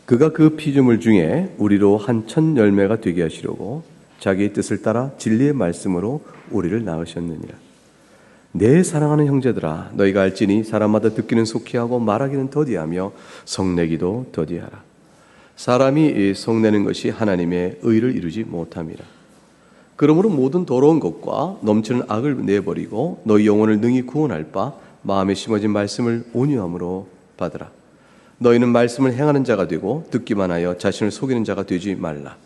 그가 그 피조물 중에 우리로 한 천 열매가 되게 하시려고 자기의 뜻을 따라 진리의 말씀으로 우리를 낳으셨느니라. 내 사랑하는 형제들아, 너희가 알지니 사람마다 듣기는 속히 하고 말하기는 더디하며 성내기도 더디하라. 사람이 성내는 것이 하나님의 의를 이루지 못함이라. 그러므로 모든 더러운 것과 넘치는 악을 내버리고 너희 영혼을 능히 구원할 바 마음에 심어진 말씀을 온유함으로 받으라. 너희는 말씀을 행하는 자가 되고 듣기만 하여 자신을 속이는 자가 되지 말라.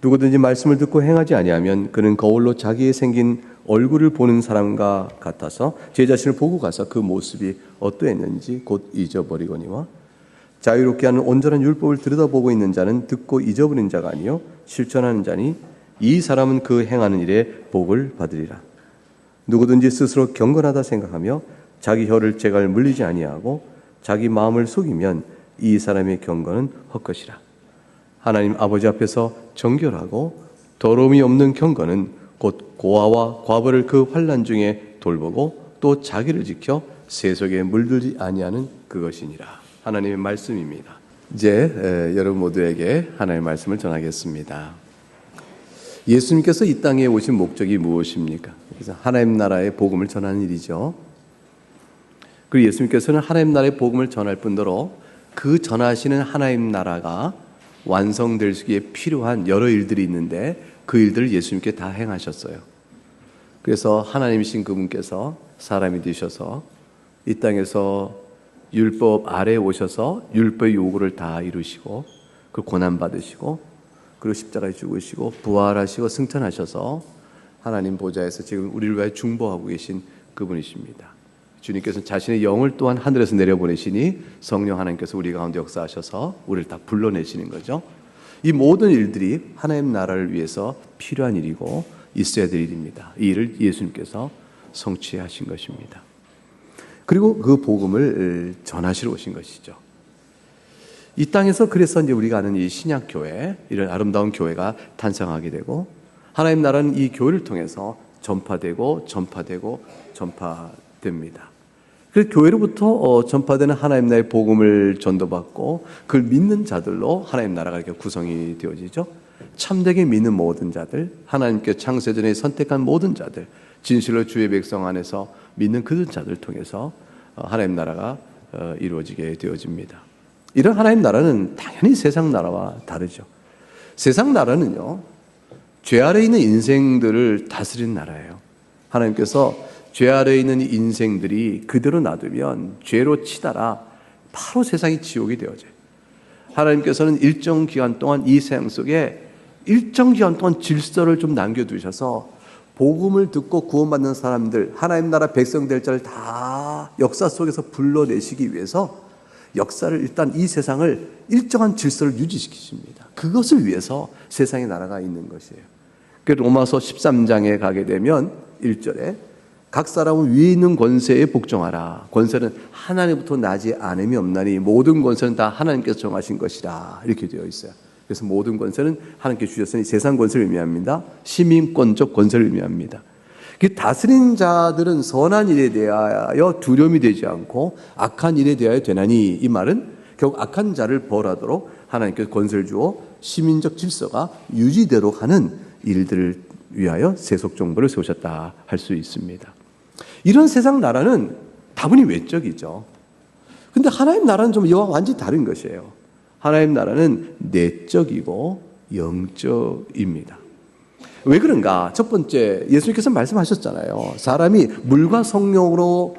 누구든지 말씀을 듣고 행하지 아니하면 그는 거울로 자기의 생긴 얼굴을 보는 사람과 같아서 제 자신을 보고 가서 그 모습이 어떠했는지 곧 잊어버리거니와 자유롭게 하는 온전한 율법을 들여다보고 있는 자는 듣고 잊어버린 자가 아니요 실천하는 자니 이 사람은 그 행하는 일에 복을 받으리라. 누구든지 스스로 경건하다 생각하며 자기 혀를 제갈 물리지 아니하고 자기 마음을 속이면 이 사람의 경건은 헛것이라. 하나님 아버지 앞에서 정결하고 더러움이 없는 경건은 곧 고아와 과부를 그 환난 중에 돌보고 또 자기를 지켜 세속에 물들지 아니하는 그것이니라. 하나님의 말씀입니다. 이제 여러분 모두에게 하나님의 말씀을 전하겠습니다. 예수님께서 이 땅에 오신 목적이 무엇입니까? 그래서 하나님 나라의 복음을 전하는 일이죠. 그리고 예수님께서는 하나님 나라의 복음을 전할 뿐더러 그 전하시는 하나님 나라가 완성될 수기에 필요한 여러 일들이 있는데 그 일들을 예수님께 다 행하셨어요. 그래서 하나님이신 그분께서 사람이 되셔서 이 땅에서 율법 아래에 오셔서 율법의 요구를 다 이루시고 그 고난받으시고 그리고 십자가에 죽으시고 부활하시고 승천하셔서 하나님 보좌에서 지금 우리를 위하여 중보하고 계신 그분이십니다. 주님께서는 자신의 영을 또한 하늘에서 내려보내시니 성령 하나님께서 우리 가운데 역사하셔서 우리를 다 불러내시는 거죠. 이 모든 일들이 하나님 나라를 위해서 필요한 일이고 있어야 될 일입니다. 이 일을 예수님께서 성취하신 것입니다. 그리고 그 복음을 전하시러 오신 것이죠. 이 땅에서 그래서 이제 우리가 아는 이 신약교회, 이런 아름다운 교회가 탄생하게 되고 하나님 나라는 이 교회를 통해서 전파되고 전파됩니다. 그 교회로부터 전파되는 하나님 나라의 복음을 전도받고 그걸 믿는 자들로 하나님 나라가 이렇게 구성이 되어지죠. 참되게 믿는 모든 자들, 하나님께 창세전에 선택한 모든 자들, 진실로 주의 백성 안에서 믿는 그 자들을 통해서 하나님 나라가 이루어지게 되어집니다. 이런 하나님 나라는 당연히 세상 나라와 다르죠. 세상 나라는요, 죄 아래에 있는 인생들을 다스리는 나라예요. 하나님께서 죄 아래에 있는 인생들이 그대로 놔두면 죄로 치달아 바로 세상이 지옥이 되어져요. 하나님께서는 일정 기간 동안 이 세상 속에 일정 기간 동안 질서를 좀 남겨두셔서 복음을 듣고 구원받는 사람들, 하나님 나라 백성 될 자를 다 역사 속에서 불러내시기 위해서 역사를 일단 이 세상을 일정한 질서를 유지시키십니다. 그것을 위해서 세상의 나라가 있는 것이에요. 그래서 로마서 13장에 가게 되면 1절에 각 사람은 위에 있는 권세에 복종하라. 권세는 하나님부터 나지 않음이 없나니 모든 권세는 다 하나님께서 정하신 것이라. 이렇게 되어 있어요. 그래서 모든 권세는 하나님께서 주셨으니 세상 권세를 의미합니다. 시민권적 권세를 의미합니다. 다스린 자들은 선한 일에 대하여 두려움이 되지 않고 악한 일에 대하여 되나니, 이 말은 결국 악한 자를 벌하도록 하나님께서 권세를 주어 시민적 질서가 유지되도록 하는 일들을 위하여 세속 정부를 세우셨다 할 수 있습니다. 이런 세상 나라는 다분히 외적이죠. 근데 하나님 나라는 좀 이와 완전히 다른 것이에요. 하나님 나라는 내적이고 영적입니다. 왜 그런가? 첫 번째, 예수님께서 말씀하셨잖아요. 사람이 물과 성령으로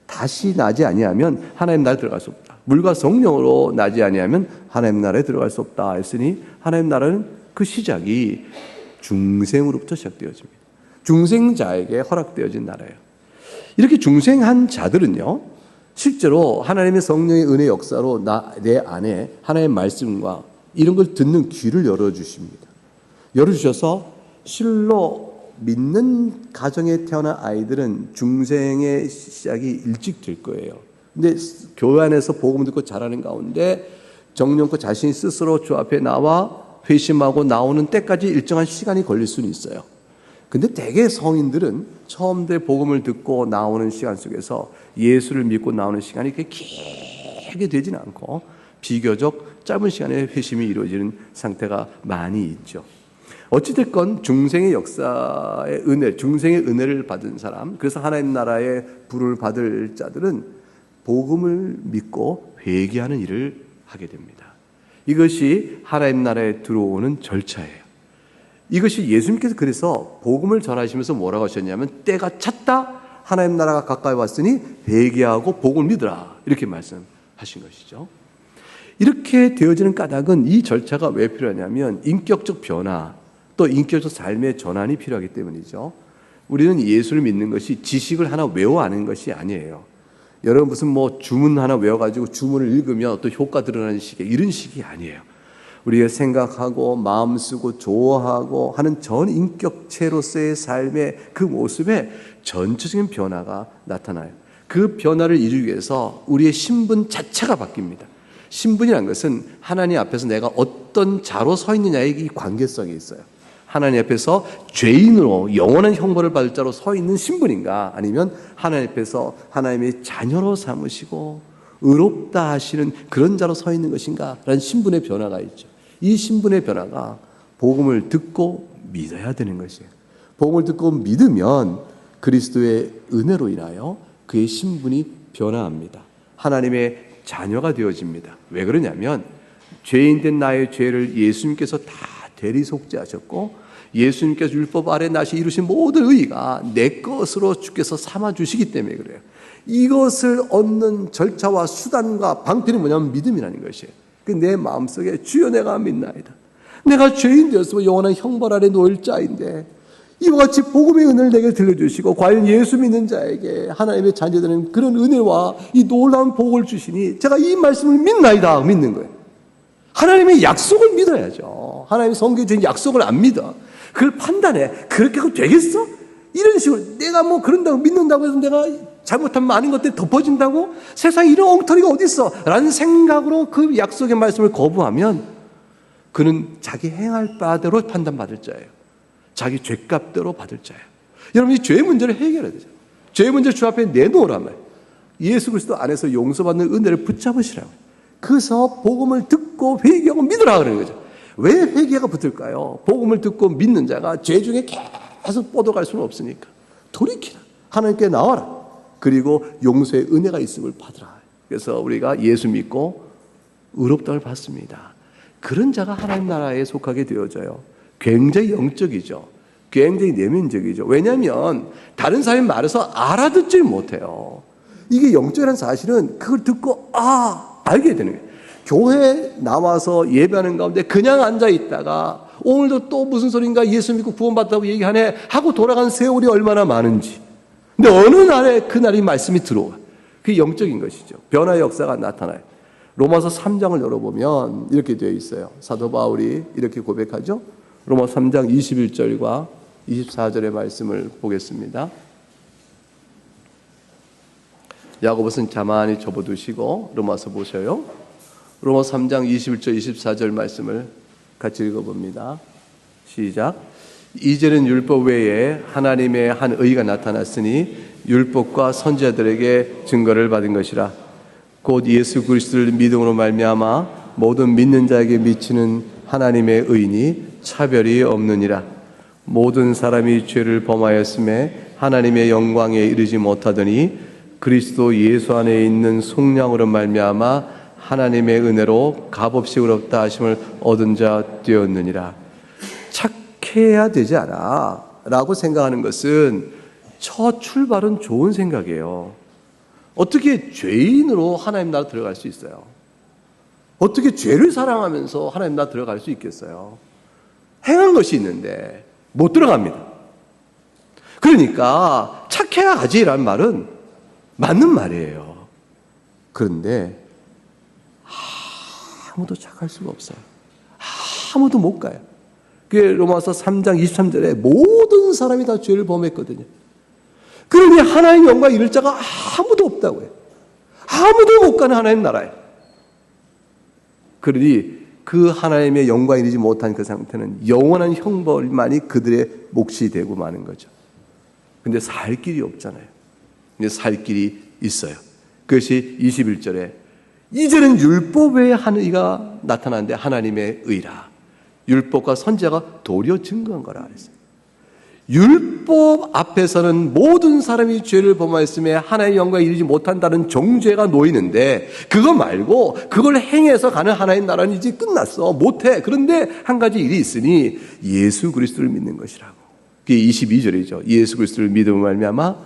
다시 나지 아니하면 하나님 나라에 들어갈 수 없다. 물과 성령으로 나지 아니하면 하나님 나라에 들어갈 수 없다 했으니 하나님 나라는 그 시작이 중생으로부터 시작되어집니다. 중생자에게 허락되어진 나라예요. 이렇게 중생한 자들은요, 실제로 하나님의 성령의 은혜 역사로 내 안에 하나님의 말씀과 이런 걸 듣는 귀를 열어주십니다. 열어주셔서 실로 믿는 가정에 태어난 아이들은 중생의 시작이 일찍 될 거예요. 근데 교회 안에서 복음 듣고 자라는 가운데 정령껏 자신이 스스로 주 앞에 나와 회심하고 나오는 때까지 일정한 시간이 걸릴 수는 있어요. 근데 대개 성인들은 처음들 복음을 듣고 나오는 시간 속에서 예수를 믿고 나오는 시간이 그렇게 길게 되지는 않고 비교적 짧은 시간에 회심이 이루어지는 상태가 많이 있죠. 어찌됐건 중생의 역사의 은혜, 중생의 은혜를 받은 사람, 그래서 하나님 나라의 부를 받을 자들은 복음을 믿고 회개하는 일을 하게 됩니다. 이것이 하나님 나라에 들어오는 절차예요. 이것이 예수님께서 그래서 복음을 전하시면서 뭐라고 하셨냐면 때가 찼다, 하나님 나라가 가까이 왔으니 회개하고 복음을 믿으라, 이렇게 말씀하신 것이죠. 이렇게 되어지는 까닭은 이 절차가 왜 필요하냐면 인격적 변화, 또 인격적 삶의 전환이 필요하기 때문이죠. 우리는 예수를 믿는 것이 지식을 하나 외워 아는 것이 아니에요. 여러분 무슨 주문 하나 외워가지고 주문을 읽으면 또 효과 드러나는 식의 이런 식이 아니에요. 우리가 생각하고 마음 쓰고 좋아하고 하는 전 인격체로서의 삶의 그 모습에 전체적인 변화가 나타나요. 그 변화를 이루기 위해서 우리의 신분 자체가 바뀝니다. 신분이란 것은 하나님 앞에서 내가 어떤 자로 서 있느냐의 이 관계성이 있어요. 하나님 앞에서 죄인으로 영원한 형벌을 받을 자로 서 있는 신분인가, 아니면 하나님 앞에서 하나님의 자녀로 삼으시고 의롭다 하시는 그런 자로 서 있는 것인가 라는 신분의 변화가 있죠. 이 신분의 변화가 복음을 듣고 믿어야 되는 것이에요. 복음을 듣고 믿으면 그리스도의 은혜로 인하여 그의 신분이 변화합니다. 하나님의 자녀가 되어집니다. 왜 그러냐면 죄인된 나의 죄를 예수님께서 다 대리속죄하셨고 예수님께서 율법 아래 나시 이루신 모든 의의가 내 것으로 주께서 삼아주시기 때문에 그래요. 이것을 얻는 절차와 수단과 방편이 뭐냐면 믿음이라는 것이에요. 내 마음속에 주여 내가 믿나이다. 내가 죄인 되었으면 영원한 형벌 아래 놓일 자인데 이와 같이 복음의 은혜를 내게 들려주시고 과연 예수 믿는 자에게 하나님의 자녀되는 그런 은혜와 이 놀라운 복을 주시니 제가 이 말씀을 믿나이다. 믿는 거예요. 하나님의 약속을 믿어야죠. 하나님의 성경에 주신 약속을 안 믿어. 그걸 판단해. 그렇게 하고 되겠어? 이런 식으로 내가 그런다고 믿는다고 해서 내가 잘못하면 많은 것들이 덮어진다고? 세상에 이런 엉터리가 어디 있어? 라는 생각으로 그 약속의 말씀을 거부하면 그는 자기 행할 바대로 판단받을 자예요. 자기 죄값대로 받을 자예요. 여러분 이 죄의 문제를 해결해야 되죠. 죄의 문제를 주 앞에 내놓으란 말이에요. 예수 그리스도 안에서 용서받는 은혜를 붙잡으시라고. 그래서 복음을 듣고 회개하고 믿으라 그러는 거죠. 왜 회개가 붙을까요? 복음을 듣고 믿는 자가 죄 중에 계속 뻗어갈 수는 없으니까 돌이키라. 하나님께 나와라. 그리고 용서의 은혜가 있음을 받으라. 그래서 우리가 예수 믿고 의롭다를 받습니다. 그런 자가 하나님 나라에 속하게 되어져요. 굉장히 영적이죠. 굉장히 내면적이죠. 왜냐하면 다른 사람이 말해서 알아듣질 못해요. 이게 영적이라는 사실은 그걸 듣고 알게 되는 거예요. 교회에 나와서 예배하는 가운데 그냥 앉아있다가 오늘도 또 무슨 소린가 예수 믿고 구원받았다고 얘기하네 하고 돌아간 세월이 얼마나 많은지. 근데 어느 날에 그날이 말씀이 들어와. 그게 영적인 것이죠. 변화의 역사가 나타나요. 로마서 3장을 열어보면 이렇게 되어 있어요. 사도 바울이 이렇게 고백하죠. 로마 3장 21절과 24절의 말씀을 보겠습니다. 야고보서는 가만히 접어두시고 로마서 보셔요. 로마 3장 21절 24절 말씀을 같이 읽어봅니다. 시작. 이제는 율법 외에 하나님의 한 의가 나타났으니 율법과 선지자들에게 증거를 받은 것이라. 곧 예수 그리스도를 믿음으로 말미암아 모든 믿는 자에게 미치는 하나님의 의니 차별이 없느니라. 모든 사람이 죄를 범하였음에 하나님의 영광에 이르지 못하더니 그리스도 예수 안에 있는 속량으로 말미암아 하나님의 은혜로 값없이 의롭다 하심을 얻은 자 되었느니라. 착해야 되지 않아 라고 생각하는 것은 첫 출발은 좋은 생각이에요. 어떻게 죄인으로 하나님 나라 들어갈 수 있어요? 어떻게 죄를 사랑하면서 하나님 나라 들어갈 수 있겠어요? 행한 것이 있는데 못 들어갑니다. 그러니까 착해야 가지라는 말은 맞는 말이에요. 그런데 아무도 착할 수가 없어요. 아무도 못 가요. 그게 로마서 3장 23절에 모든 사람이 다 죄를 범했거든요. 그러니 하나님 영광 이룰 자가 아무도 없다고 해요. 아무도 못 가는 하나님 나라에. 그러니 그 하나님의 영광 이루지 못한 그 상태는 영원한 형벌만이 그들의 몫이 되고 마는 거죠. 근데 살 길이 없잖아요. 근데 살 길이 있어요. 그것이 21절에 이제는 율법 외에 한 의가 나타나는데 하나님의 의라. 율법과 선지자가 도리어 증거한 거라 그랬어요. 율법 앞에서는 모든 사람이 죄를 범하였음에 하나님의 영광에 이르지 못한다는 정죄가 놓이는데, 그거 말고 그걸 행해서 가는 하나님 나라는 이제 끝났어. 못해. 그런데 한 가지 일이 있으니 예수 그리스도를 믿는 것이라고. 그게 22절이죠. 예수 그리스도를 믿음으로 말미암아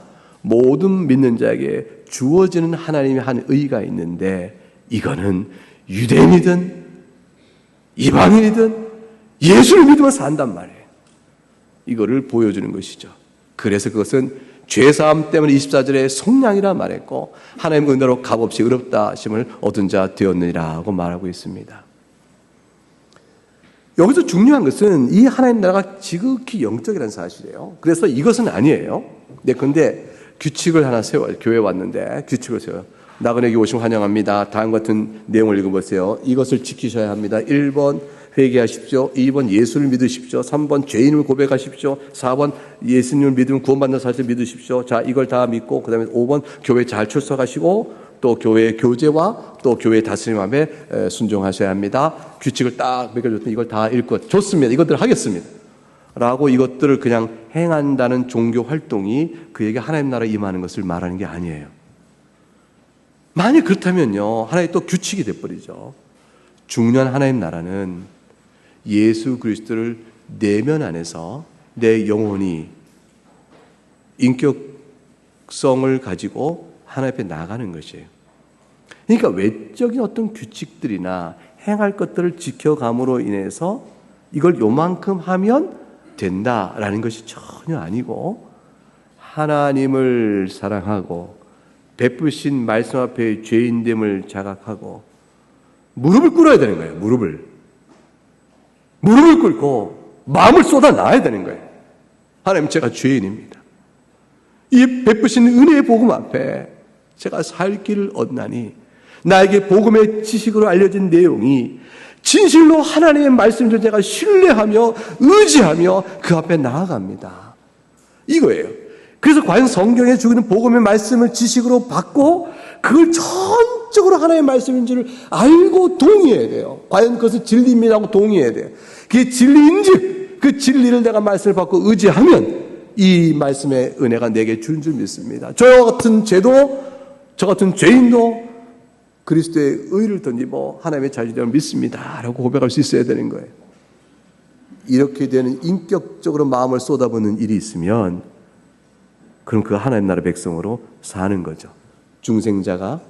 모든 믿는 자에게 주어지는 하나님의 한 의가 있는데, 이거는 유대인이든 이방인이든 예수를 믿으면 산단 말이에요. 이거를 보여주는 것이죠. 그래서 그것은 죄사함 때문에 24절에 속량이라 말했고, 하나님 은혜로 값없이 의롭다 하심을 얻은 자 되었느니라고 말하고 있습니다. 여기서 중요한 것은 이 하나님 나라가 지극히 영적이라는 사실이에요. 그래서 이것은 아니에요. 네, 근데 규칙을 하나 세워요. 교회에 왔는데 규칙을 세워요. 나그네에게 오시면 환영합니다. 다음 같은 내용을 읽어보세요. 이것을 지키셔야 합니다. 1번 회개하십시오. 2번 예수를 믿으십시오. 3번 죄인을 고백하십시오. 4번 예수님을 믿으면 구원받는 사실을 믿으십시오. 자, 이걸 다 믿고, 그 다음에 5번 교회 잘 출석하시고, 또 교회의 교제와 또 교회의 다스림 앞에 순종하셔야 합니다. 규칙을 딱 매겨줬더니 이걸 다 읽고, 좋습니다. 이것들을 하겠습니다. 라고 이것들을 그냥 행한다는 종교 활동이 그에게 하나님 나라에 임하는 것을 말하는 게 아니에요. 만약 그렇다면요, 하나의 또 규칙이 돼버리죠. 중요한 하나님 나라는 예수 그리스도를 내면 안에서 내 영혼이 인격성을 가지고 하나님 앞에 나가는 것이에요. 그러니까 외적인 어떤 규칙들이나 행할 것들을 지켜감으로 인해서 이걸 요만큼 하면 된다라는 것이 전혀 아니고, 하나님을 사랑하고 베푸신 말씀 앞에 죄인됨을 자각하고 무릎을 꿇어야 되는 거예요. 무릎을 꿇고 마음을 쏟아 놔야 되는 거예요. 하나님, 제가 죄인입니다. 이 베푸신 은혜의 복음 앞에 제가 살 길을 얻나니, 나에게 복음의 지식으로 알려진 내용이 진실로 하나님의 말씀을 제가 신뢰하며 의지하며 그 앞에 나아갑니다. 이거예요. 그래서 과연 성경에 주는 복음의 말씀을 지식으로 받고 그걸 전적으로 하나님의 말씀인 줄 알고 동의해야 돼요. 과연 그것은 진리입니다고 동의해야 돼요. 그게 진리인즉 그 진리를 내가 말씀을 받고 의지하면 이 말씀의 은혜가 내게 주는 줄 믿습니다. 저 같은 죄도, 저 같은 죄인도 그리스도의 의를 던지고 하나님의 자유됨을 믿습니다 라고 고백할 수 있어야 되는 거예요. 이렇게 되는 인격적으로 마음을 쏟아붓는 일이 있으면 그럼 그 하나님 나라 백성으로 사는 거죠. 중생자가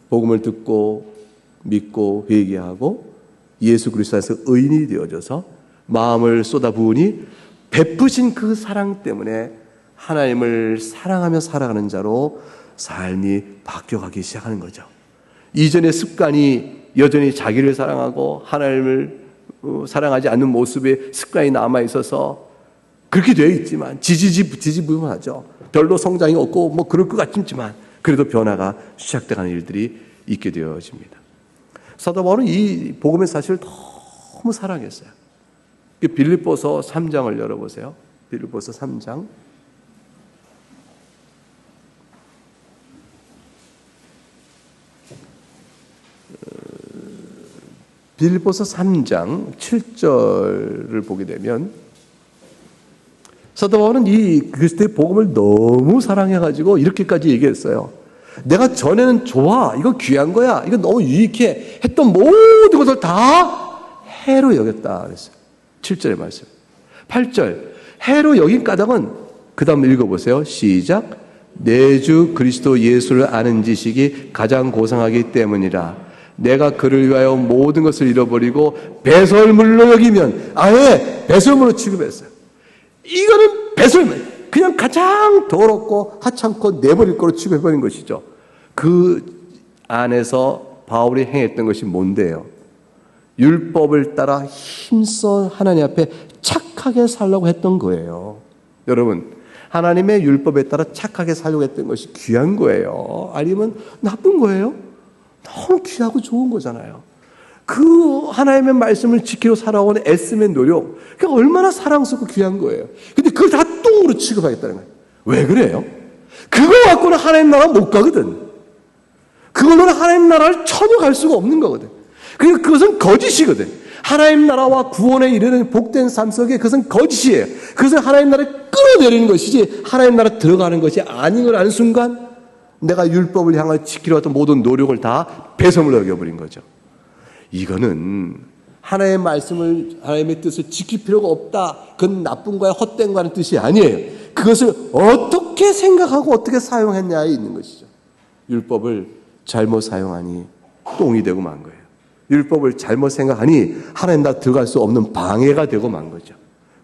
복음을 듣고 믿고 회개하고 예수 그리스도 안에서 의인이 되어져서 마음을 쏟아부으니 베푸신 그 사랑 때문에 하나님을 사랑하며 살아가는 자로 삶이 바뀌어가기 시작하는 거죠. 이전의 습관이 여전히 자기를 사랑하고 하나님을 사랑하지 않는 모습에 습관이 남아있어서 그렇게 되어 있지만 지지부진하죠. 별로 성장이 없고 뭐 그럴 것 같지만 그래도 변화가 시작되는 일들이 있게 되어집니다. 사도 바울은 이 복음의 사실을 너무 사랑했어요. 빌립보서 3장을 열어보세요. 빌립보서 3장. 빌립보서 3장 7절을 보게 되면 사도 바울은 이 그리스도의 복음을 너무 사랑해가지고 이렇게까지 얘기했어요. 내가 전에는 좋아, 이거 귀한 거야, 이거 너무 유익해 했던 모든 것을 다 해로 여겼다 그랬어요. 7절의 말씀. 8절 해로 여긴 까닭은 그 다음 읽어보세요. 시작. 내 주 그리스도 예수를 아는 지식이 가장 고상하기 때문이라. 내가 그를 위하여 모든 것을 잃어버리고 배설물로 여기면 아예 배설물로 취급했어요. 이거는 배설물, 그냥 가장 더럽고 하찮고 내버릴 거로 취급해버린 것이죠. 그 안에서 바울이 행했던 것이 뭔데요? 율법을 따라 힘써 하나님 앞에 착하게 살려고 했던 거예요. 여러분, 하나님의 율법에 따라 착하게 살려고 했던 것이 귀한 거예요? 아니면 나쁜 거예요? 너무 귀하고 좋은 거잖아요. 그 하나님의 말씀을 지키려 살아온 애씀의 노력, 그게 얼마나 사랑스럽고 귀한 거예요. 근데 그걸 다 똥으로 취급하겠다는 거예요. 왜 그래요? 그거 갖고는 하나님 나라 못 가거든. 그걸로는 하나님 나라를 전혀 갈 수가 없는 거거든. 그러니까 그것은 거짓이거든. 하나님 나라와 구원에 이르는 복된 삶 속에 그것은 거짓이에요. 그것은 하나님 나라를 끌어내리는 것이지 하나님 나라 들어가는 것이 아닌 걸 아는 순간 내가 율법을 향해 지키려 했던 모든 노력을 다 배설물로 여겨버린 거죠. 이거는 하나님의 말씀을, 하나님의 뜻을 지킬 필요가 없다. 그건 나쁨과 헛된과는 뜻이 아니에요. 그것을 어떻게 생각하고 어떻게 사용했냐에 있는 것이죠. 율법을 잘못 사용하니 똥이 되고 만 거예요. 율법을 잘못 생각하니 하나님 나라 들어갈 수 없는 방해가 되고 만 거죠.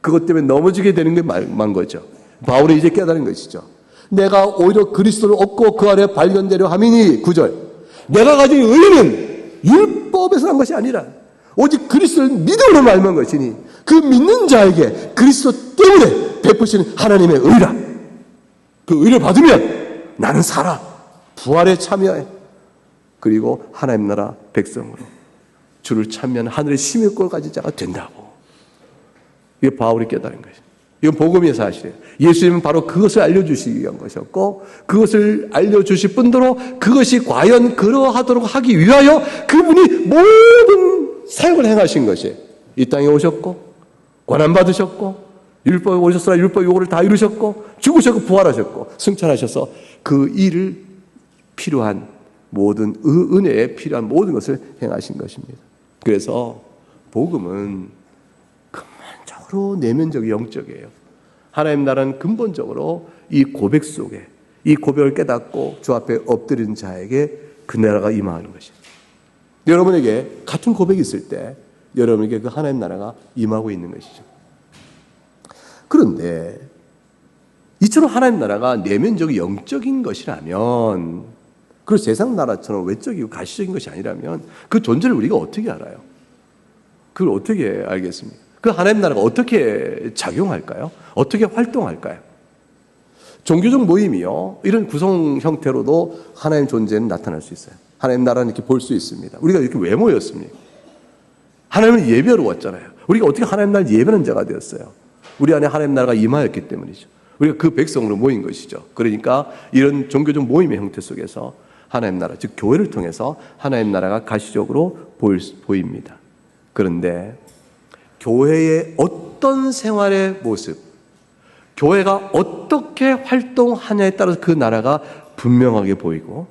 그것 때문에 넘어지게 되는 게 만 거죠. 바울이 이제 깨달은 것이죠. 내가 오히려 그리스도를 얻고 그 안에 발견되려 함이니 9절. 내가 가진 의는 율법에서 난 것이 아니라 오직 그리스도를 믿음으로 말미암은 것이니 그 믿는 자에게 그리스도 때문에 베푸시는 하나님의 의라. 그 의를 받으면 나는 살아. 부활에 참여해. 그리고 하나님 나라 백성으로 주를 참여하는 하늘의 심의 꼴 가진 자가 된다고. 이게 바울이 깨달은 것이죠. 이건 복음의 사실이에요. 예수님은 바로 그것을 알려주시기 위한 것이었고 그것을 알려주실 뿐더러 그것이 과연 그러하도록 하기 위하여 그분이 모든 사역을 행하신 것이에요. 이 땅에 오셨고 고난받으셨고 율법에 오셨으나 율법 요구를 다 이루셨고 죽으셨고 부활하셨고 승천하셔서 그 일을 필요한 모든 은혜에 필요한 모든 것을 행하신 것입니다. 그래서 복음은 근본적으로 내면적 영적이에요. 하나님 나라는 근본적으로 이 고백 속에 이 고백을 깨닫고 주 앞에 엎드리는 자에게 그 나라가 임하는 것이에요. 여러분에게 같은 고백이 있을 때 여러분에게 그 하나님 나라가 임하고 있는 것이죠. 그런데 이처럼 하나님 나라가 내면적 영적인 것이라면 그리고 세상 나라처럼 외적이고 가시적인 것이 아니라면 그 존재를 우리가 어떻게 알아요? 그걸 어떻게 알겠습니까? 그 하나님 나라가 어떻게 작용할까요? 어떻게 활동할까요? 종교적 모임이요. 이런 구성 형태로도 하나님 존재는 나타날 수 있어요. 하나님 나라는 이렇게 볼 수 있습니다. 우리가 이렇게 왜 모였습니까? 하나님을 예배하러 왔잖아요. 우리가 어떻게 하나님 나라를 예배하는 자가 되었어요? 우리 안에 하나님 나라가 임하였기 때문이죠. 우리가 그 백성으로 모인 것이죠. 그러니까 이런 종교적 모임의 형태 속에서 하나님 나라, 즉 교회를 통해서 하나님 나라가 가시적으로 보입니다. 그런데 교회의 어떤 생활의 모습, 교회가 어떻게 활동하냐에 따라서 그 나라가 분명하게 보이고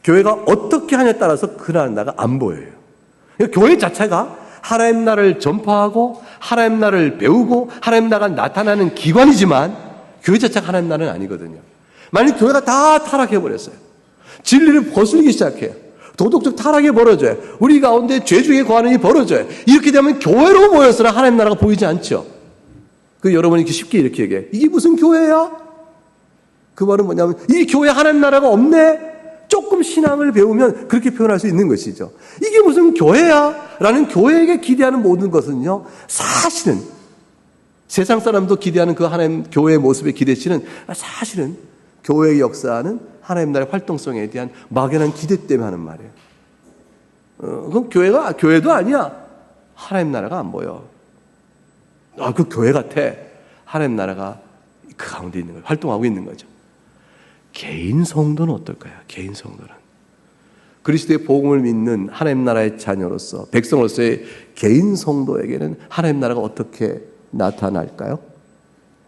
교회가 어떻게 하냐에 따라서 그 나라가 안 보여요. 교회 자체가 하나님 나라를 전파하고 하나님 나라를 배우고 하나님 나라가 나타나는 기관이지만 교회 자체가 하나님 나라는 아니거든요. 만약 교회가 다 타락해버렸어요. 진리를 거슬리기 시작해요. 도덕적 타락이 벌어져요. 우리 가운데 죄 중에 거하는 일이 벌어져요. 이렇게 되면 교회로 모여서는 하나님 나라가 보이지 않죠. 그 여러분이 쉽게 이렇게 얘기해요. 이게 무슨 교회야? 그 말은 뭐냐면 이 교회 하나님 나라가 없네? 조금 신앙을 배우면 그렇게 표현할 수 있는 것이죠. 이게 무슨 교회야? 라는 교회에게 기대하는 모든 것은요. 사실은 세상 사람도 기대하는 그 하나님 교회의 모습에 기대치는 사실은 교회의 역사는 하나님 나라의 활동성에 대한 막연한 기대 때문에 하는 말이에요. 그럼 교회도 아니야. 하나님 나라가 안 보여. 그 교회 같아. 하나님 나라가 그 가운데 있는 거예요. 활동하고 있는 거죠. 개인 성도는 어떨까요? 개인 성도는 그리스도의 복음을 믿는 하나님 나라의 자녀로서 백성으로서의 개인 성도에게는 하나님 나라가 어떻게 나타날까요?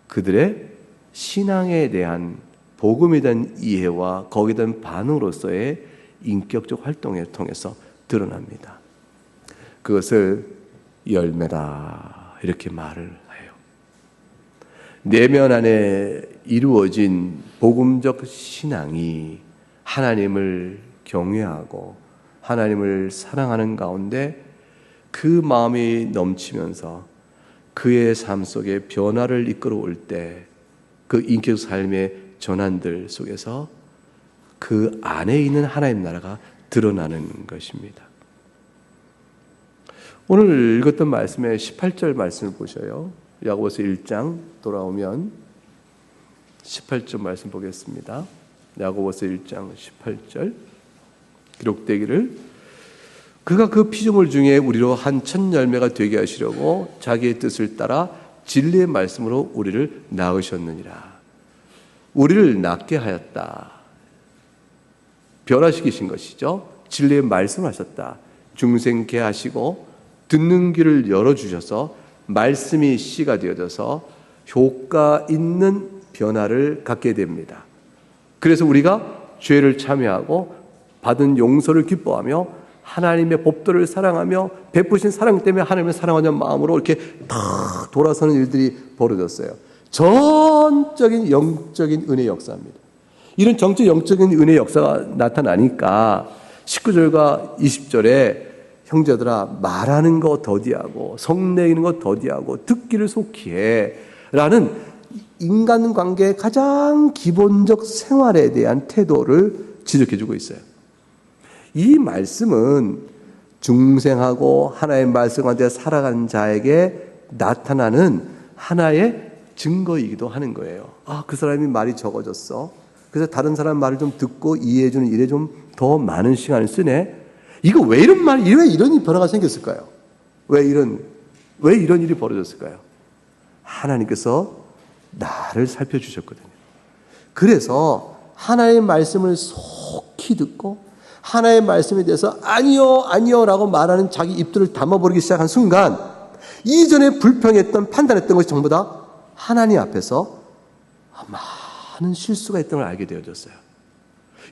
그들의 신앙에 대한 복음에 대한 이해와 거기에 대한 반응으로서의 인격적 활동을 통해서 드러납니다. 그것을 열매다 이렇게 말을 해요. 내면 안에 이루어진 복음적 신앙이 하나님을 경외하고 하나님을 사랑하는 가운데 그 마음이 넘치면서 그의 삶 속에 변화를 이끌어올 때 그 인격 삶의 전환들 속에서 그 안에 있는 하나님 나라가 드러나는 것입니다. 오늘 읽었던 말씀의 18절 말씀을 보셔요. 야고보서 1장 돌아오면 18절 말씀 보겠습니다. 야고보서 1장 18절 기록되기를 그가 그 피조물 중에 우리로 한 첫 열매가 되게 하시려고 자기의 뜻을 따라 진리의 말씀으로 우리를 낳으셨느니라. 우리를 낳게 하였다. 변화시키신 것이죠. 진리의 말씀을 하셨다. 중생케 하시고 듣는 귀를 열어주셔서 말씀이 씨가 되어져서 효과 있는 변화를 갖게 됩니다. 그래서 우리가 죄를 참여하고 받은 용서를 기뻐하며 하나님의 법도를 사랑하며 베푸신 사랑 때문에 하나님을 사랑하는 마음으로 이렇게 탁 돌아서는 일들이 벌어졌어요. 전적인 영적인 은혜의 역사입니다. 이런 정적 영적인 은혜의 역사가 나타나니까 19절과 20절에 형제들아 말하는 거 더디하고 성내기는 거 더디하고 듣기를 속히해 라는 인간관계의 가장 기본적 생활에 대한 태도를 지적해주고 있어요. 이 말씀은 중생하고 하나의 말씀 가운데 살아간 자에게 나타나는 하나의 증거이기도 하는 거예요. 아, 그 사람이 말이 적어졌어. 그래서 다른 사람 말을 좀 듣고 이해해주는 일에 좀 더 많은 시간을 쓰네. 이거 왜 이런 왜 이런 변화가 생겼을까요? 왜 이런 일이 벌어졌을까요? 하나님께서 나를 살펴주셨거든요. 그래서 하나님의 말씀을 속히 듣고 하나님의 말씀에 대해서 아니요 라고 말하는 자기 입들을 담아버리기 시작한 순간 이전에 불평했던 판단했던 것이 전부 다 하나님 앞에서 많은 실수가 있던 걸 알게 되어졌어요.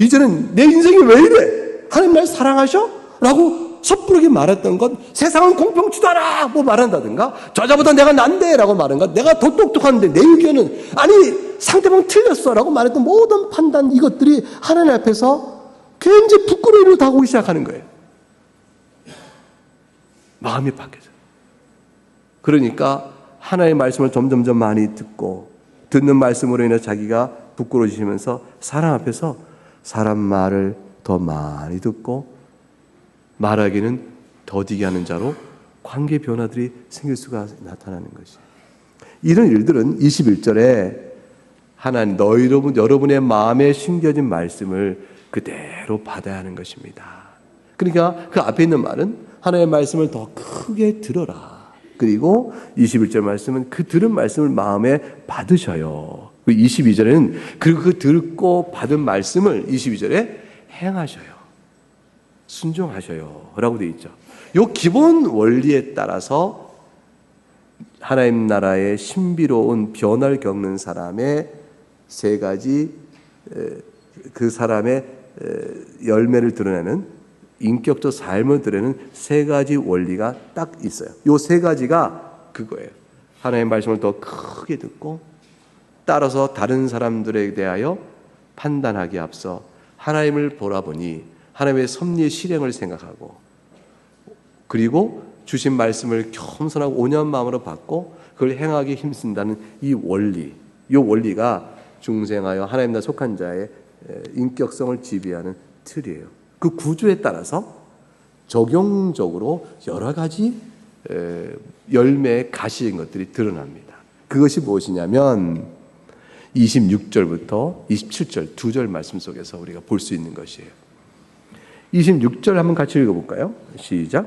이제는 내 인생이 왜 이래? 하나님 날 사랑하셔? 라고 섣부르게 말했던 건 세상은 공평치도 않아 뭐 말한다든가 저자보다 내가 난데 라고 말한가 내가 더 똑똑한데 내 의견은 아니 상대방 틀렸어 라고 말했던 모든 판단 이것들이 하나님 앞에서 굉장히 부끄러움을 당하기 시작하는 거예요. 마음이 바뀌어져요. 그러니까 하나님의 말씀을 점점점 많이 듣고 듣는 말씀으로 인해 자기가 부끄러워지면서 사람 앞에서 사람 말을 더 많이 듣고 말하기는 더디게 하는 자로 관계 변화들이 생길 수가 나타나는 것이에요. 이런 일들은 21절에 하나님 여러분의 마음에 심겨진 말씀을 그대로 받아야 하는 것입니다. 그러니까 그 앞에 있는 말은 하나님의 말씀을 더 크게 들어라. 그리고 21절 말씀은 그 들은 말씀을 마음에 받으셔요. 22절에는 그 듣고 받은 말씀을 22절에 행하셔요. 순종하셔요. 라고 되어 있죠. 이 기본 원리에 따라서 하나님 나라의 신비로운 변화를 겪는 사람의 세 가지 그 사람의 열매를 드러내는 인격적 삶을 드러내는 세 가지 원리가 딱 있어요. 이 세 가지가 그거예요. 하나님의 말씀을 더 크게 듣고 따라서 다른 사람들에 대하여 판단하기에 앞서 하나님을 보라보니 하나님의 섭리의 실행을 생각하고 그리고 주신 말씀을 겸손하고 온유한 마음으로 받고 그걸 행하기 힘쓴다는 이 원리가 중생하여 하나님 나라에 속한 자의 인격성을 지배하는 틀이에요. 그 구조에 따라서 적용적으로 여러 가지 열매의 가시인 것들이 드러납니다. 그것이 무엇이냐면 26절부터 27절 두 절 말씀 속에서 우리가 볼 수 있는 것이에요. 26절 한번 같이 읽어볼까요? 시작.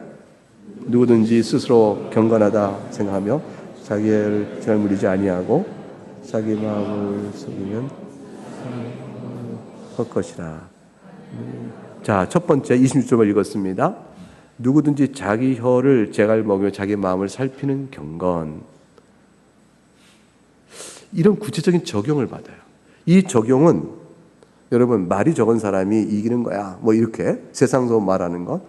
누구든지 스스로 경건하다 생각하며 자기를 잘 물리지 아니하고 자기 마음을 속이면 할 것이라. 자, 첫 번째 26절을 읽었습니다. 누구든지 자기 혀를 재갈 먹이며 자기 마음을 살피는 경건. 이런 구체적인 적용을 받아요. 이 적용은 여러분 말이 적은 사람이 이기는 거야. 뭐 이렇게 세상적으로 말하는 것,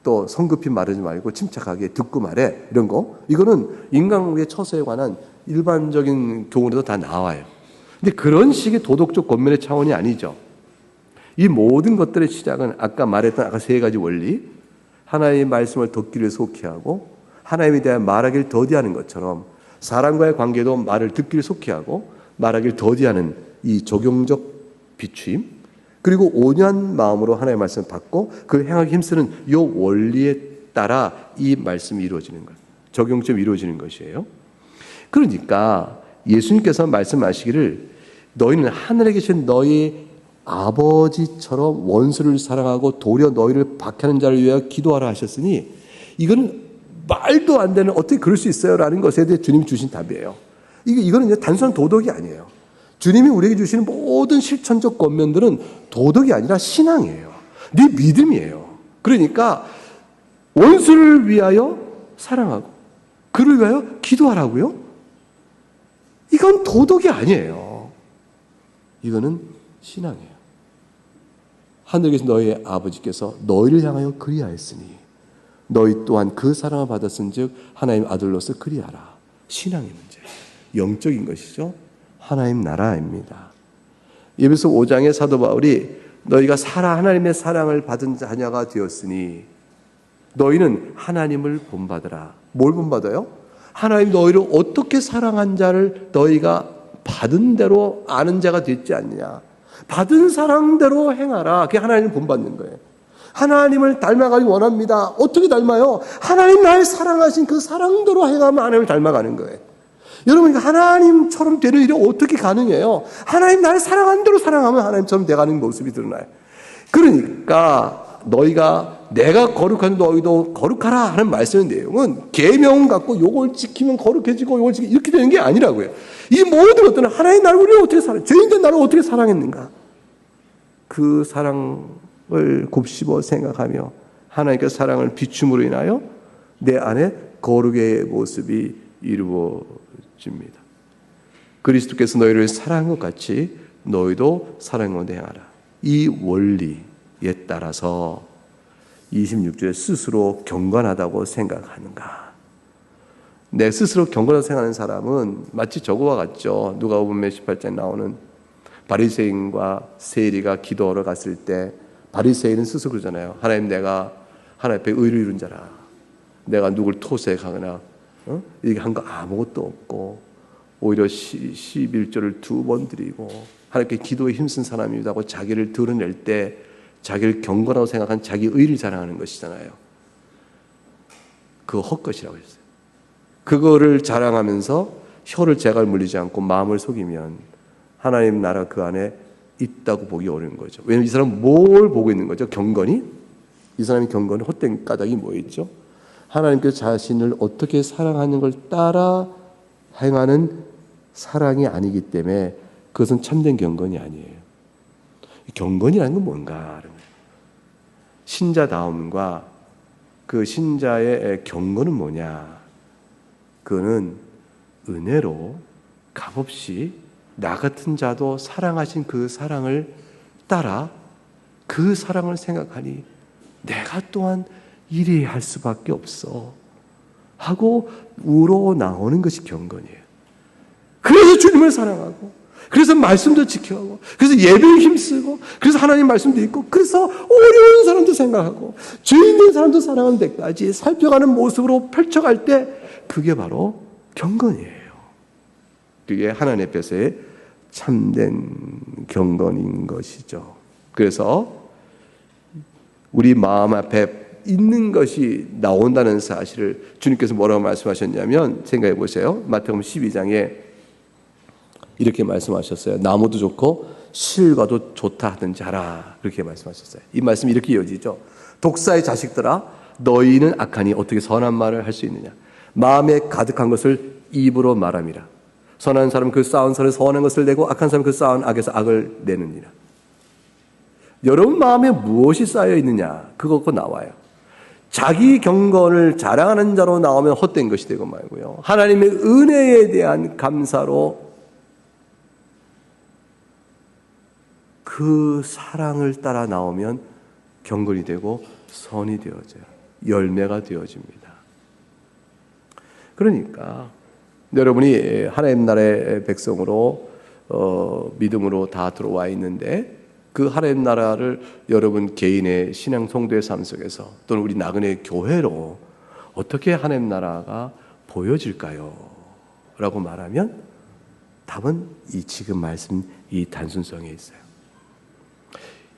또 성급히 말하지 말고 침착하게 듣고 말해 이런 거. 이거는 인간관계 처소에 관한 일반적인 교훈에도 다 나와요. 근데 그런 식의 도덕적 권면의 차원이 아니죠. 이 모든 것들의 시작은 아까 말했던 아까 세 가지 원리, 하나님의 말씀을 듣기를 속히 하고 하나님에 대한 말하기를 더디하는 것처럼 사람과의 관계도 말을 듣기를 속히 하고 말하기를 더디하는 이 적용적 비추임, 그리고 온유한 마음으로 하나님의 말씀을 받고 그걸 행하기 힘쓰는 이 원리에 따라 이 말씀이 이루어지는 것, 적용점이 이루어지는 것이에요. 그러니까 예수님께서 말씀하시기를 너희는 하늘에 계신 너희 아버지처럼 원수를 사랑하고 도리어 너희를 박해하는 자를 위하여 기도하라 하셨으니 이거는 말도 안 되는 어떻게 그럴 수 있어요? 라는 것에 대해 주님이 주신 답이에요. 이거는 이제 단순한 도덕이 아니에요. 주님이 우리에게 주시는 모든 실천적 권면들은 도덕이 아니라 신앙이에요. 네 믿음이에요. 그러니까 원수를 위하여 사랑하고 그를 위하여 기도하라고요? 이건 도덕이 아니에요. 이거는 신앙이에요. 하늘에 계신 너희의 아버지께서 너희를 향하여 그리하였으니 너희 또한 그 사랑을 받았은즉 하나님 아들로서 그리하라. 신앙의 문제예요. 영적인 것이죠. 하나님 나라입니다. 에베소 5장의 사도 바울이 너희가 하나님의 사랑을 받은 자녀가 되었으니 너희는 하나님을 본받으라. 뭘 본받아요? 하나님 너희를 어떻게 사랑한 자를 너희가 받은 대로 아는 자가 됐지 않느냐. 받은 사랑대로 행하라. 그게 하나님을 본받는 거예요. 하나님을 닮아가기 원합니다. 어떻게 닮아요? 하나님 날 사랑하신 그 사랑대로 행하면 하나님을 닮아가는 거예요. 여러분, 하나님처럼 되는 일이 어떻게 가능해요? 하나님 날 사랑한 대로 사랑하면 하나님처럼 돼가는 모습이 드러나요. 그러니까 너희가 내가 거룩한 너희도 거룩하라 하는 말씀의 내용은 계명 갖고 요걸 지키면 거룩해지고 요걸 지키면 이렇게 되는 게 아니라고요. 이 모든 것들은 하나님 나를 우리를 어떻게 죄인된 나를 어떻게 사랑했는가? 그 사랑을 곱씹어 생각하며 하나님께서 사랑을 비춤으로 인하여 내 안에 거룩의 모습이 이루어집니다. 그리스도께서 너희를 사랑한 것 같이 너희도 사랑하고 행하라. 이 원리에 따라서 26절에 스스로 경건하다고 생각하는가? 내 스스로 경건하다고 생각하는 사람은 마치 저거와 같죠. 누가복음 18장에 나오는 바리새인과 세리가 기도하러 갔을 때 바리새인은 스스로 그러잖아요. 하나님, 내가 하나님 앞에 의를 이룬 자라. 내가 누굴 토색하거나 이게 한 거 아무것도 없고 오히려 11조를 2번 드리고 하나님께 기도에 힘쓴 사람이라고 자기를 드러낼 때 자기를 경건하다고 생각한 자기 의를 자랑하는 것이잖아요. 그거 헛것이라고 했어요. 그거를 자랑하면서 혀를 재갈 물리지 않고 마음을 속이면 하나님 나라 그 안에 있다고 보기 어려운 거죠. 왜냐하면 이 사람은 뭘 보고 있는 거죠? 경건이? 이 사람의 경건은 헛된 까닭이 뭐였죠? 하나님께서 자신을 어떻게 사랑하는 걸 따라 행하는 사랑이 아니기 때문에 그것은 참된 경건이 아니에요. 경건이라는 건 뭔가? 신자다움과 그 신자의 경건은 뭐냐? 그거는 은혜로 값없이 나 같은 자도 사랑하신 그 사랑을 따라 그 사랑을 생각하니 내가 또한 이래야 할 수밖에 없어 하고 우러나오는 것이 경건이에요. 그래서 주님을 사랑하고 그래서 말씀도 지켜가고 그래서 예배에 힘쓰고 그래서 하나님 말씀도 읽고 그래서 어려운 사람도 생각하고 죄 있는 사람도 사랑하는 데까지 살펴가는 모습으로 펼쳐갈 때 그게 바로 경건이에요. 그게 하나님 앞에서의 참된 경건인 것이죠. 그래서 우리 마음 앞에 있는 것이 나온다는 사실을 주님께서 뭐라고 말씀하셨냐면 생각해 보세요. 마태복음 12장에 이렇게 말씀하셨어요. 나무도 좋고 실과도 좋다 하던 자라 그렇게 말씀하셨어요. 이 말씀이 이렇게 이어지죠. 독사의 자식들아 너희는 악하니 어떻게 선한 말을 할 수 있느냐. 마음에 가득한 것을 입으로 말함이라. 선한 사람은 그 쌓은 선에 선한 것을 내고 악한 사람은 그 쌓은 악에서 악을 내느니라. 여러분 마음에 무엇이 쌓여 있느냐 그거 나와요. 자기 경건을 자랑하는 자로 나오면 헛된 것이 되고 말고요. 하나님의 은혜에 대한 감사로 그 사랑을 따라 나오면 경건이 되고 선이 되어져요. 열매가 되어집니다. 그러니까 여러분이 하나님 나라의 백성으로 믿음으로 다 들어와 있는데 그 하나님 나라를 여러분 개인의 신앙 성도의 삶 속에서 또는 우리 나그네 교회로 어떻게 하나님 나라가 보여질까요? 라고 말하면 답은 이 지금 말씀 이 단순성에 있어요.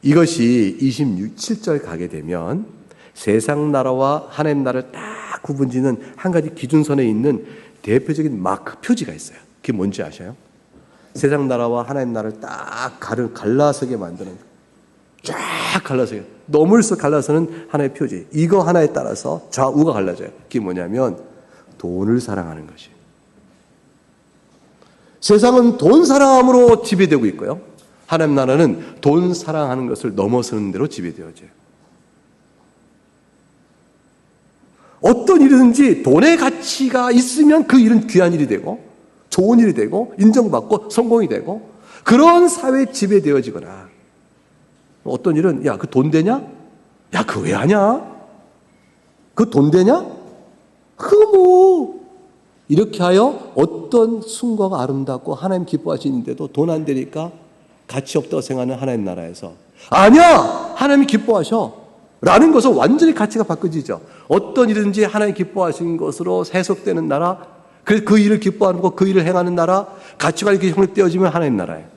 이것이 27절 가게 되면 세상 나라와 하나님 나라를 딱 구분짓는 한 가지 기준선에 있는 대표적인 마크 표지가 있어요. 그게 뭔지 아셔요? 세상 나라와 하나님 나라를 딱 갈라서게 만드는 쫙 갈라서게 너물서 갈라서는 하나의 표지. 이거 하나에 따라서 좌우가 갈라져요. 그게 뭐냐면 돈을 사랑하는 것이에요. 세상은 돈 사랑함으로 지배되고 있고요. 하나님 나라는 돈 사랑하는 것을 넘어서는 대로 지배되어져요. 어떤 일이든지 돈의 가치가 있으면 그 일은 귀한 일이 되고 좋은 일이 되고 인정받고 성공이 되고 그런 사회에 지배되어지거나 어떤 일은 야, 그 돈 되냐? 야, 그거 왜 하냐? 그 돈 되냐? 그거 뭐 이렇게 하여 어떤 숭고가 아름답고 하나님 기뻐하시는데도 돈 안 되니까 가치 없다고 생각하는 하나님 나라에서 아니야! 하나님이 기뻐하셔 라는 것은 완전히 가치가 바뀌어지죠. 어떤 일이든지 하나님 기뻐하신 것으로 해석되는 나라, 그 일을 기뻐하는 것, 그 일을 행하는 나라, 가치가 이렇게 형성되어지면 하나님 나라예요.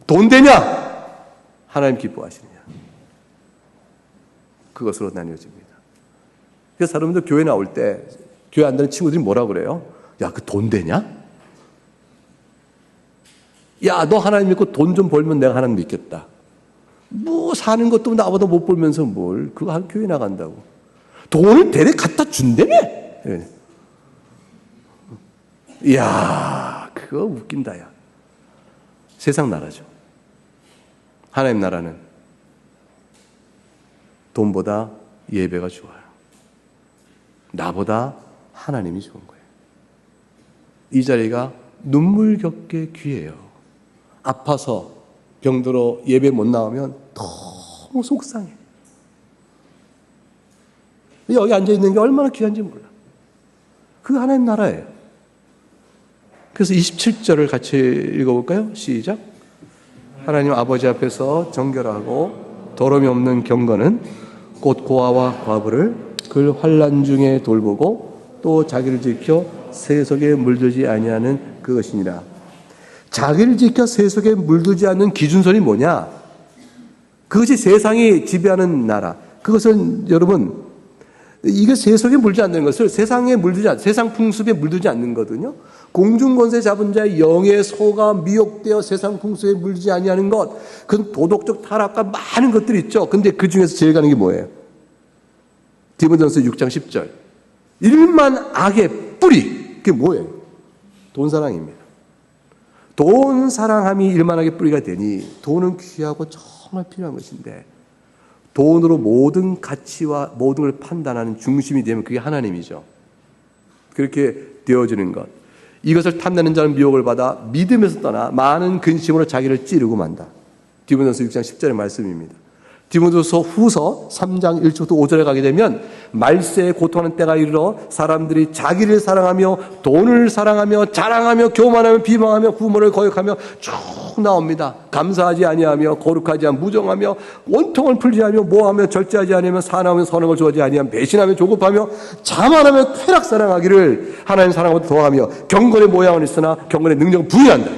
돈 되냐? 하나님 기뻐하시느냐? 그것으로 나뉘어집니다. 그래서 여러분들 교회 나올 때 교회 안 다니는 친구들이 뭐라 그래요? 야, 그 돈 되냐? 야, 너 하나님 믿고 돈 좀 벌면 내가 하나님 믿겠다. 뭐 사는 것도 나보다 못 벌면서 뭘 그거 한 교회 나간다고. 돈을 대래 갖다 준다며? 네. 이야, 그거 웃긴다, 야. 세상 나라죠. 하나님 나라는 돈보다 예배가 좋아요. 나보다 하나님이 좋은 거예요. 이 자리가 눈물겹게 귀해요. 아파서 병들어 예배 못 나오면 너무 속상해. 여기 앉아있는 게 얼마나 귀한지 몰라. 그게 하나님 나라예요. 그래서 27절을 같이 읽어볼까요? 시작. 하나님 아버지 앞에서 정결하고 더러움이 없는 경건은 곧 고아와 과부를 그 환난 중에 돌보고 또 자기를 지켜 세속에 물들지 아니하는 그것이니라. 자기를 지켜 세속에 물들지 않는 기준선이 뭐냐? 그것이 세상이 지배하는 나라. 그것은 여러분 이게 세속에 물지 않는 것을 세상 풍습에 물들지 않는 거거든요. 공중권세 잡은 자의 영의 소가 미혹되어 세상 풍습에 물지 아니하는 것, 그건 도덕적 타락과 많은 것들이 있죠. 근데 그 중에서 제일 가는 게 뭐예요? 디모데전서 6장 10절. 일만 악의 뿌리. 그게 뭐예요? 돈 사랑입니다. 돈 사랑함이 일만 악의 뿌리가 되니 돈은 귀하고 정말 필요한 것인데 돈으로 모든 가치와 모든 걸 판단하는 중심이 되면 그게 하나님이죠. 그렇게 되어지는 것. 이것을 탐내는 자는 미혹을 받아 믿음에서 떠나 많은 근심으로 자기를 찌르고 만다. 디모데전서 6장 10절의 말씀입니다. 디모데전서 후서 3장 1절부터 5절에 가게 되면 말세에 고통하는 때가 이르러 사람들이 자기를 사랑하며 돈을 사랑하며 자랑하며 교만하며 비방하며 부모를 거역하며 쭉 나옵니다. 감사하지 아니하며 거룩하지 않으며 무정하며 원통을 풀지 아니하며 모하며 절제하지 아니하며 사나우며 선악을 좋아하지 아니하며 배신하며 조급하며 자만하며 쾌락 사랑하기를 하나님 사랑하고 더하며 경건의 모양은 있으나 경건의 능력은 부인한다.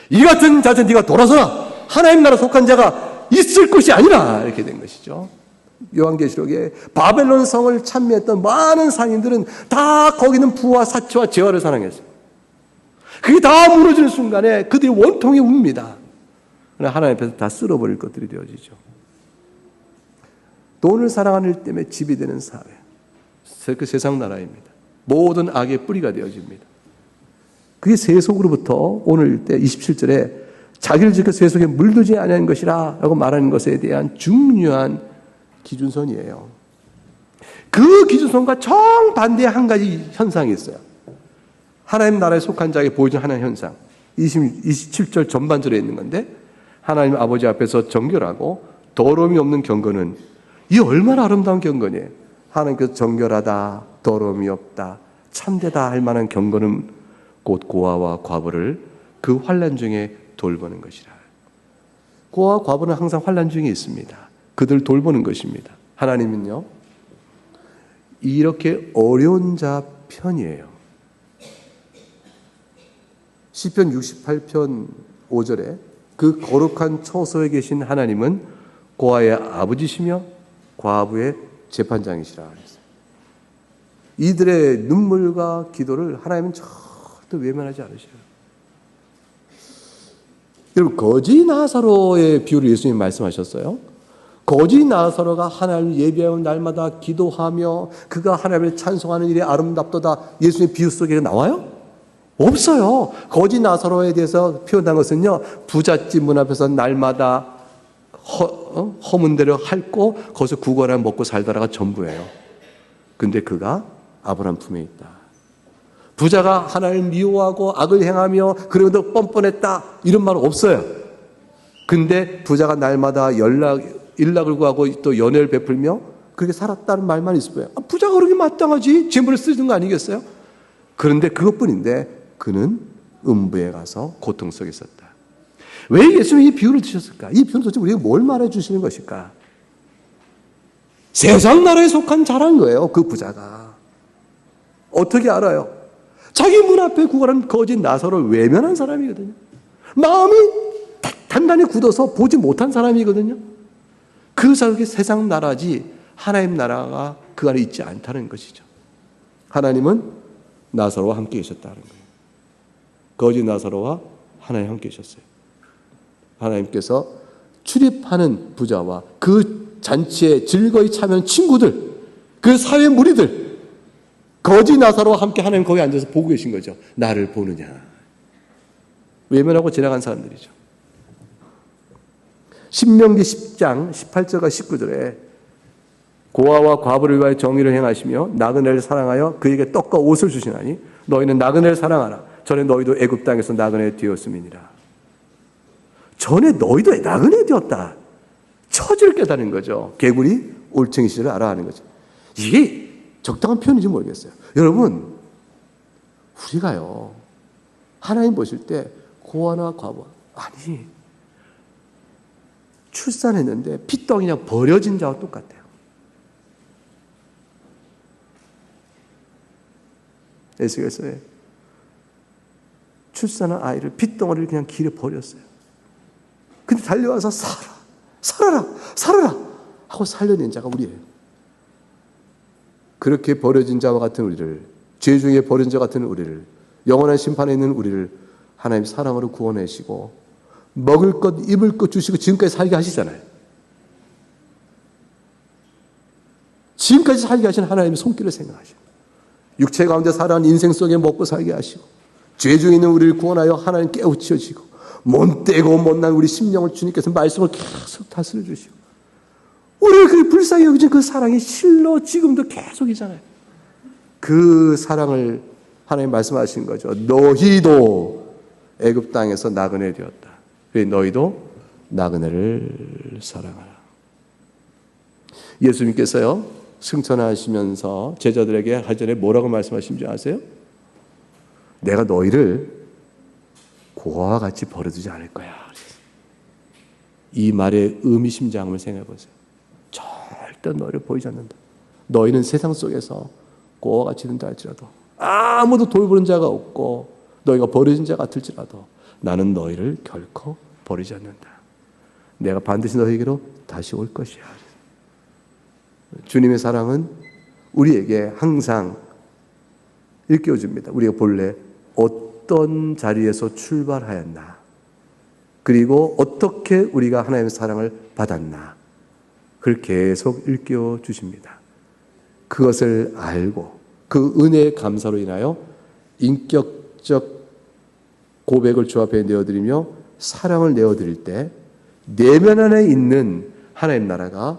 이 같은 자세 네가 돌아서라. 하나님 나라 속한 자가 있을 것이 아니라 이렇게 된 것이죠. 요한계시록에 바벨론 성을 찬미했던 많은 상인들은 다 거기는 부와 사치와 재화를 사랑했어요. 그게 다 무너지는 순간에 그들이 원통이 웁니다. 그러나 하나님 앞에서 다 쓸어버릴 것들이 되어지죠. 돈을 사랑하는 일 때문에 지배되는 사회, 그 세상 나라입니다. 모든 악의 뿌리가 되어집니다. 그게 세속으로부터 오늘 때 27절에 자기를 지켜 세속에 물들지 아니하는 것이라 라고 말하는 것에 대한 중요한 기준선이에요. 그 기준선과 정반대의 한 가지 현상이 있어요. 하나님 나라에 속한 자에게 보여준 하나의 현상. 27절 전반절에 있는 건데 하나님 아버지 앞에서 정결하고 더러움이 없는 경건은 이 얼마나 아름다운 경건이에요. 하나님께서 정결하다, 더러움이 없다, 참되다 할 만한 경건은 곧 고아와 과부를 그 환난 중에 돌보는 것이라. 고아와 과부는 항상 환난 중에 있습니다. 그들 돌보는 것입니다. 하나님은요, 이렇게 어려운 자 편이에요. 시편 68편 5절에 그 거룩한 처소에 계신 하나님은 고아의 아버지시며 과부의 재판장이시라 그랬어요. 이들의 눈물과 기도를 하나님은 절대 외면하지 않으셔요. 여러분, 거지 나사로의 비유를 예수님이 말씀하셨어요. 거지 나사로가 하나님을 예배하며 날마다 기도하며 그가 하나님을 찬송하는 일이 아름답도다. 예수님의 비유 속에 나와요? 없어요. 거지 나사로에 대해서 표현한 것은요, 부잣집 문 앞에서 날마다 허문 대로 핥고 거기서 구걸하 먹고 살다가 전부예요. 근데 그가 아브라함 품에 있다. 부자가 하나님을 미워하고 악을 행하며 그래도 뻔뻔했다 이런 말은 없어요. 근데 부자가 날마다 일락을 구하고 또 연애를 베풀며 그렇게 살았다는 말만 있을 거예요. 부자가 그렇게 마땅하지 재물을 쓰는 거 아니겠어요? 그런데 그것뿐인데 그는 음부에 가서 고통 속에 있었다. 왜 예수님이 이 비유를 드셨을까? 이 비유는 도대체 우리에게 뭘 말해주시는 것일까? 세상 나라에 속한 자란 거예요. 그 부자가. 어떻게 알아요? 자기 문 앞에 구걸한 거짓 나사로를 외면한 사람이거든요. 마음이 단단히 굳어서 보지 못한 사람이거든요. 그 자국이 세상 나라지 하나님 나라가 그 안에 있지 않다는 것이죠. 하나님은 나사로와 함께 계셨다는 거예요. 거짓 나사로와 하나님 함께 계셨어요. 하나님께서 출입하는 부자와 그 잔치에 즐거이 참여하는 친구들, 그 사회 무리들, 거짓 나사로와 함께 하나님 거기 앉아서 보고 계신 거죠. 나를 보느냐. 외면하고 지나간 사람들이죠. 신명기 10장 18절과 19절에 고아와 과부를 위하여 정의를 행하시며 나그네를 사랑하여 그에게 떡과 옷을 주시나니 너희는 나그네를 사랑하라. 전에 너희도 애굽 땅에서 나그네 되었음이니라. 전에 너희도 나그네 되었다. 처지를 깨닫는 거죠. 개구리 올챙이 시절을 알아 하는 거죠. 이게 적당한 표현인지 모르겠어요. 여러분, 우리가요 하나님 보실 때 고아나 과부 아니 출산했는데 피덩이 그냥 버려진 자와 똑같아요. 에스겔서에 출산한 아이를 핏덩어리를 그냥 길에 버렸어요. 근데 달려와서 살아라 하고 살려낸 자가 우리예요. 그렇게 버려진 자와 같은 우리를, 죄 중에 버려진 자 같은 우리를, 영원한 심판에 있는 우리를 하나님 사랑으로 구원하시고 먹을 것 입을 것 주시고 지금까지 살게 하시잖아요. 지금까지 살게 하신 하나님의 손길을 생각하시고 육체 가운데 살아가는 인생 속에 먹고 살게 하시고 죄 중에 있는 우리를 구원하여 하나님 깨우치시고 못되고 못난 우리 심령을 주님께서 말씀을 계속 다스려 주시고 우리를 그 불쌍히 여기신 그 사랑이 실로 지금도 계속이잖아요. 그 사랑을 하나님 말씀하신 거죠. 너희도 애굽 땅에서 나그네 되었다. 그래 너희도 나그네를 사랑하라. 예수님께서요 승천하시면서 제자들에게 하전에 뭐라고 말씀하신지 아세요? 내가 너희를 고아와 같이 버려두지 않을 거야. 이 말의 의미심장함을 생각해 보세요. 절대 너희를 보이지 않는다. 너희는 세상 속에서 고아와 같이 된다 할지라도 아무도 돌보는 자가 없고 너희가 버려진 자 같을지라도 나는 너희를 결코 버리지 않는다. 내가 반드시 너희에게로 다시 올 것이야. 주님의 사랑은 우리에게 항상 일깨워줍니다. 우리가 본래 어떤 자리에서 출발하였나, 그리고 어떻게 우리가 하나님의 사랑을 받았나, 그걸 계속 일깨워 주십니다. 그것을 알고 그 은혜의 감사로 인하여 인격적 고백을 주 앞에 내어드리며 사랑을 내어드릴 때 내면 안에 있는 하나님 나라가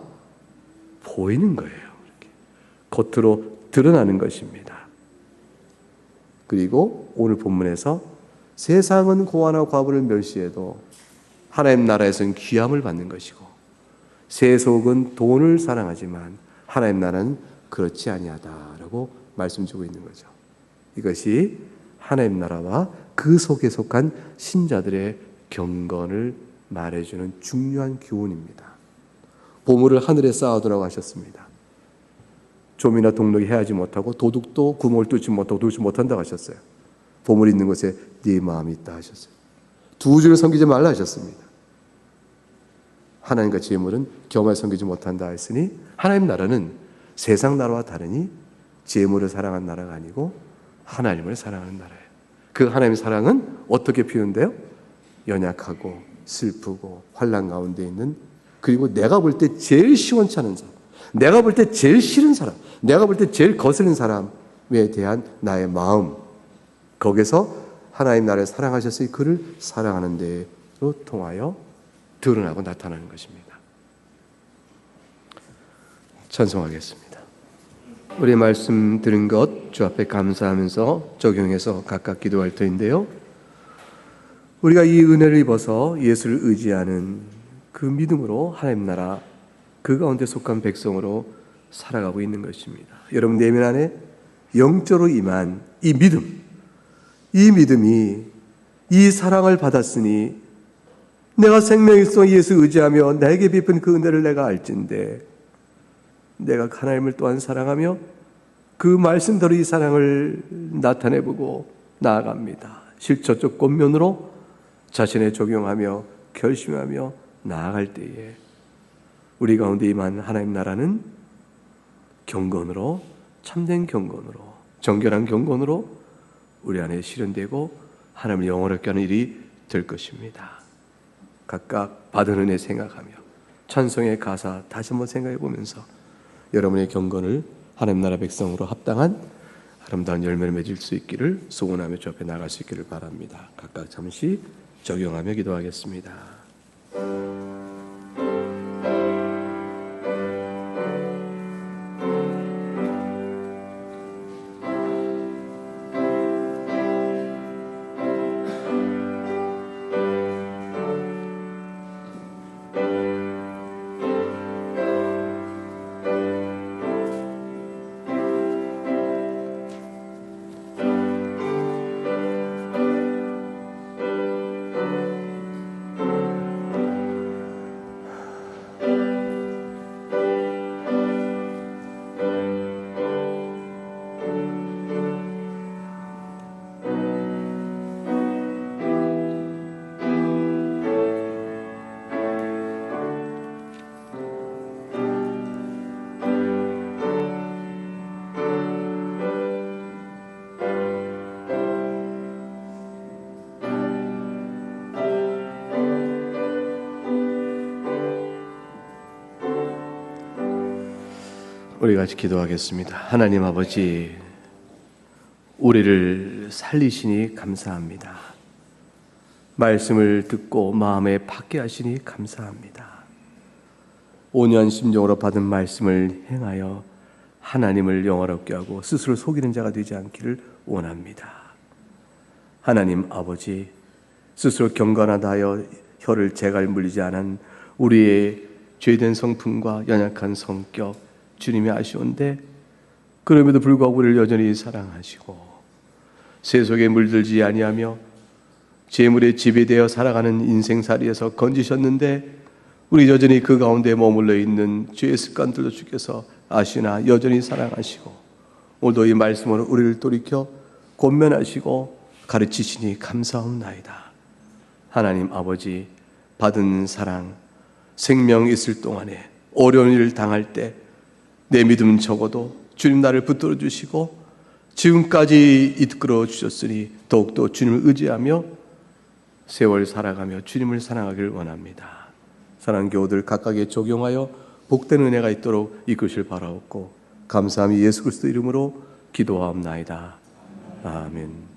보이는 거예요. 이렇게. 겉으로 드러나는 것입니다. 그리고 오늘 본문에서 세상은 고아나 과부를 멸시해도 하나님 나라에서는 귀함을 받는 것이고 세속은 돈을 사랑하지만 하나님 나라는 그렇지 아니하다라고 말씀주고 있는 거죠. 이것이 하나님 나라와 그 속에 속한 신자들의 경건을 말해주는 중요한 교훈입니다. 보물을 하늘에 쌓아두라고 하셨습니다. 좀이나 동록이 해하지 못하고 도둑도 구멍을 뚫지 못하고 돌지 못한다고 하셨어요. 보물이 있는 곳에 네 마음이 있다 하셨어요. 두 주를 섬기지 말라 하셨습니다. 하나님과 재물은 겸하여 섬기지 못한다 했으니 하나님 나라는 세상 나라와 다르니 재물을 사랑하는 나라가 아니고 하나님을 사랑하는 나라예요. 그 하나님의 사랑은 어떻게 표현돼요? 연약하고 슬프고 환난 가운데 있는, 그리고 내가 볼 때 제일 시원치 않은 사람, 내가 볼 때 제일 싫은 사람, 내가 볼 때 제일 거슬리는 사람에 대한 나의 마음, 거기서 하나님 나라를 사랑하셨으니 그를 사랑하는 데로 통하여 드러나고 나타나는 것입니다. 찬송하겠습니다. 우리 말씀 들은 것 주 앞에 감사하면서 적용해서 각각 기도할 터인데요. 우리가 이 은혜를 입어서 예수를 의지하는 그 믿음으로 하나님 나라 그 가운데 속한 백성으로 살아가고 있는 것입니다. 여러분 내면 안에 영적으로 임한 이 믿음이 이 사랑을 받았으니 내가 생명이 있어 예수 의지하며 나에게 베푼 그 은혜를 내가 알진대 내가 하나님을 또한 사랑하며 그 말씀대로 이 사랑을 나타내보고 나아갑니다. 실천적 권면으로 자신에 적용하며 결심하며 나아갈 때에 우리 가운데 임한 하나님 나라는 경건으로 참된 경건으로 정결한 경건으로 우리 안에 실현되고 하나님을 영원롭게 하는 일이 될 것입니다. 각각 받은 은혜 생각하며 찬송의 가사 다시 한번 생각해 보면서 여러분의 경건을 하나님 나라 백성으로 합당한 아름다운 열매를 맺을 수 있기를 소원하며 주 앞에 나갈 수 있기를 바랍니다. 각각 잠시 적용하며 기도하겠습니다. 우리 같이 기도하겠습니다. 하나님 아버지, 우리를 살리시니 감사합니다. 말씀을 듣고 마음에 받게 하시니 감사합니다. 온유한 심정으로 받은 말씀을 행하여 하나님을 영화롭게 하고 스스로 속이는 자가 되지 않기를 원합니다. 하나님 아버지, 스스로 경건하다 하여 혀를 재갈 물리지 않은 우리의 죄된 성품과 연약한 성격 주님이 아쉬운데 그럼에도 불구하고 우리를 여전히 사랑하시고 세속에 물들지 아니하며 재물에 지배되어 살아가는 인생살이에서 건지셨는데 우리 여전히 그 가운데 머물러 있는 죄의 습관들도 주께서 아시나 여전히 사랑하시고 오늘도 이 말씀으로 우리를 돌이켜 권면하시고 가르치시니 감사합나이다. 하나님 아버지, 받은 사랑, 생명 있을 동안에 어려운 일을 당할 때 내 믿음 적어도 주님 나를 붙들어 주시고 지금까지 이끌어 주셨으니 더욱더 주님을 의지하며 세월 살아가며 주님을 사랑하기를 원합니다. 사랑하는 교우들 각각에 적용하여 복된 은혜가 있도록 이끄실 바라옵고 감사함이 예수 그리스도 이름으로 기도하옵나이다. 아멘.